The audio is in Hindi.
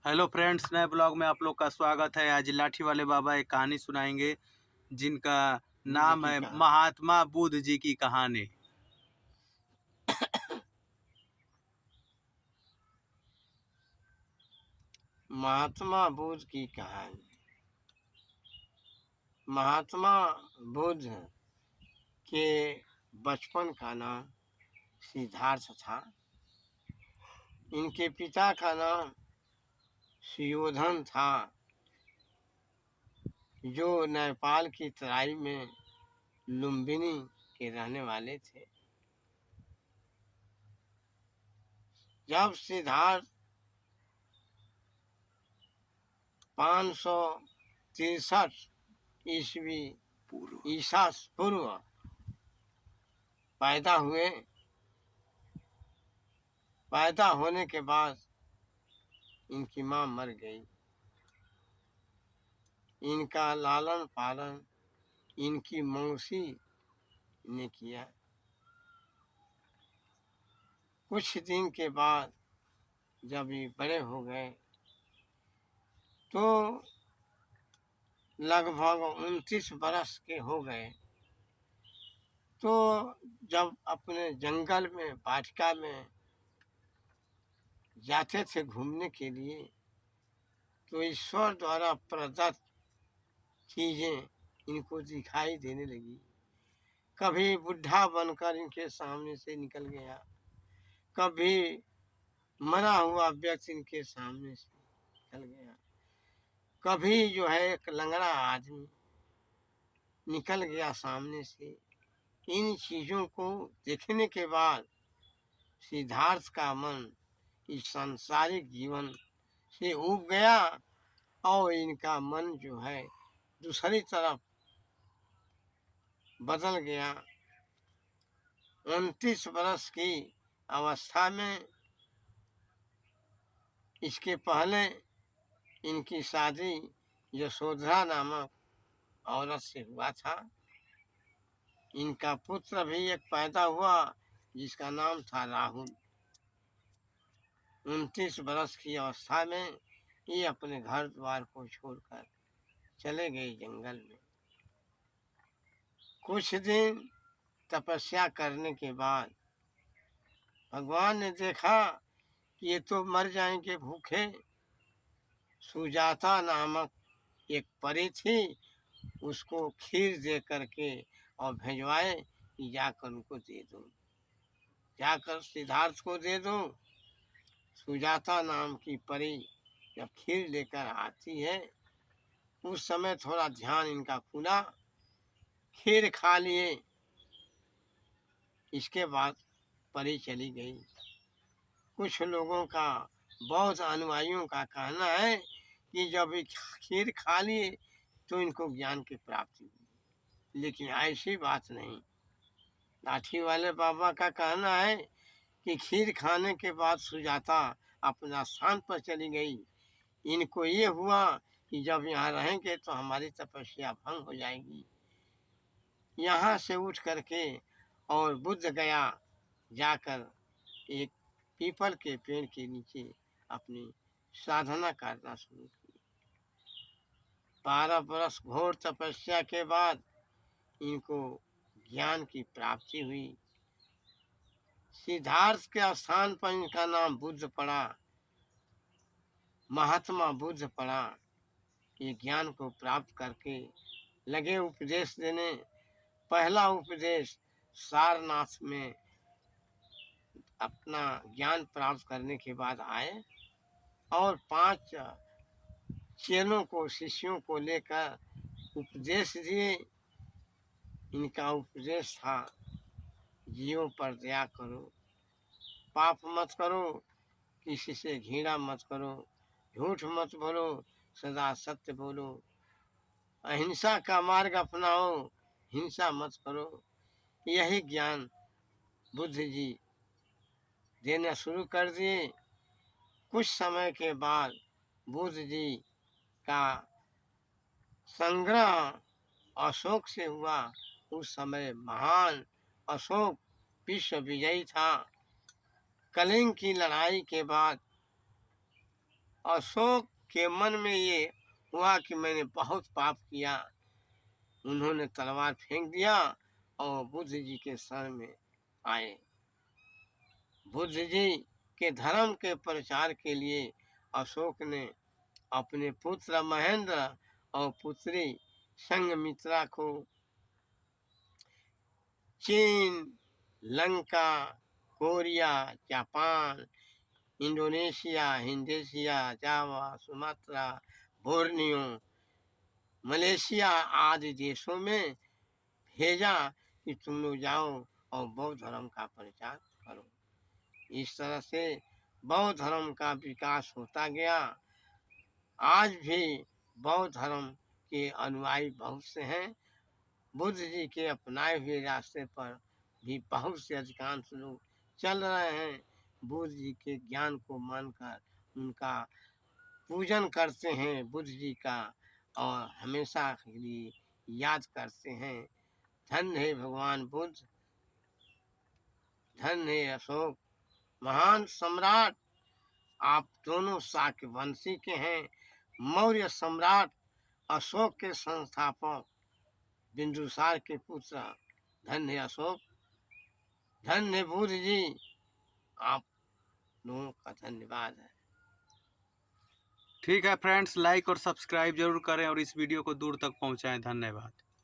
हेलो फ्रेंड्स, नए ब्लॉग में आप लोग का स्वागत है। आज लाठी वाले बाबा एक कहानी सुनाएंगे जिनका बुद्ध नाम की है कहानी। महात्मा बुद्ध जी की कहानी। महात्मा बुद्ध की कहानी। महात्मा बुद्ध के बचपन का नाम सिद्धार्थ था। इनके पिता का नाम सुयोधन था, जो नेपाल की तराई में लुम्बिनी के रहने वाले थे। जब सिद्धार्थ 563 ईस्वी ईसा पूर्व पैदा हुए, पैदा होने के बाद इनकी माँ मर गई। इनका लालन पालन इनकी मौसी ने किया। कुछ दिन के बाद जब ये बड़े हो गए तो लगभग 29 बरस के हो गए, तो जब अपने जंगल में वाटिका में जाते थे घूमने के लिए, तो ईश्वर द्वारा प्रदत्त चीजें इनको दिखाई देने लगी। कभी बुढ़ा बनकर इनके सामने से निकल गया, कभी मरा हुआ व्यक्ति इनके सामने से निकल गया, कभी जो है एक लंगड़ा आदमी निकल गया सामने से। इन चीजों को देखने के बाद सिद्धार्थ का मन इस सांसारिक जीवन से उब गया और इनका मन जो है दूसरी तरफ बदल गया। 29 वर्ष की अवस्था में, इसके पहले इनकी शादी यशोधरा नामक औरत से हुआ था। इनका पुत्र भी एक पैदा हुआ जिसका नाम था राहुल। 29 वर्ष की अवस्था में ये अपने घर द्वार को छोड़कर चले गए जंगल में। कुछ दिन तपस्या करने के बाद भगवान ने देखा कि ये तो मर जाएंगे भूखे। सुजाता नामक एक परी थी, उसको खीर दे करके और भिजवाए कि जाकर उनको दे दो, जाकर सिद्धार्थ को दे दो। सुजाता नाम की परी जब खीर लेकर आती है, उस समय थोड़ा ध्यान इनका खुला, खीर खा लिए। इसके बाद परी चली गई। कुछ लोगों का, बौद्ध अनुयायियों का कहना है कि जब ये खीर खा लिए तो इनको ज्ञान की प्राप्ति हुई, लेकिन ऐसी बात नहीं। लाठी वाले बाबा का कहना है कि खीर खाने के बाद सुजाता अपना स्थान पर चली गई। इनको ये हुआ कि जब यहाँ रहेंगे तो हमारी तपस्या भंग हो जाएगी। यहाँ से उठ करके और बुद्ध गया, जाकर एक पीपल के पेड़ के नीचे अपनी साधना करना शुरू की। 12 बरस घोर तपस्या के बाद इनको ज्ञान की प्राप्ति हुई। सिद्धार्थ के स्थान पर इनका नाम बुद्ध पड़ा, महात्मा बुद्ध पड़ा। ये ज्ञान को प्राप्त करके लगे उपदेश देने। पहला उपदेश सारनाथ में अपना ज्ञान प्राप्त करने के बाद आए और 5 चेलों को, शिष्यों को लेकर उपदेश दिए। इनका उपदेश था, जीवों पर दया करो, पाप मत करो, किसी से घृणा मत करो, झूठ मत बोलो, सदा सत्य बोलो, अहिंसा का मार्ग अपनाओ, हिंसा मत करो। यही ज्ञान बुद्ध जी देना शुरू कर दिए। कुछ समय के बाद बुद्ध जी का संग्रह अशोक से हुआ। उस समय महान अशोक विश्व विजयी था। कलिंग की लड़ाई के बाद अशोक के मन में ये हुआ कि मैंने बहुत पाप किया। उन्होंने तलवार फेंक दिया और बुद्ध जी के शरण में आए। बुद्ध जी के धर्म के प्रचार के लिए अशोक ने अपने पुत्र महेंद्र और पुत्री संघमित्रा को चीन, लंका, कोरिया, जापान, इंडोनेशिया, हिंदुनेशिया, जावा, सुमात्रा, बोर्नियो, मलेशिया आदि देशों में भेजा कि तुम लोग जाओ और बौद्ध धर्म का प्रचार करो। इस तरह से बौद्ध धर्म का विकास होता गया। आज भी बौद्ध धर्म के अनुयायी बहुत से हैं। बुद्ध जी के अपनाए हुए रास्ते पर भी बहुत से अधिकांश लोग चल रहे हैं। बुद्ध जी के ज्ञान को मानकर उनका पूजन करते हैं बुद्ध जी का, और हमेशा के लिए याद करते हैं। धन्य है भगवान बुद्ध, धन्य है अशोक, महान सम्राट। आप दोनों शाक्य वंशी के हैं। मौर्य सम्राट अशोक के संस्थापक बिंदुसार के पुत्र। धन्य है अशोक, धन्य है बुद्ध जी। आप लोगों का धन्यवाद है। ठीक है फ्रेंड्स, लाइक और सब्सक्राइब जरूर करें और इस वीडियो को दूर तक पहुंचाएं। धन्यवाद।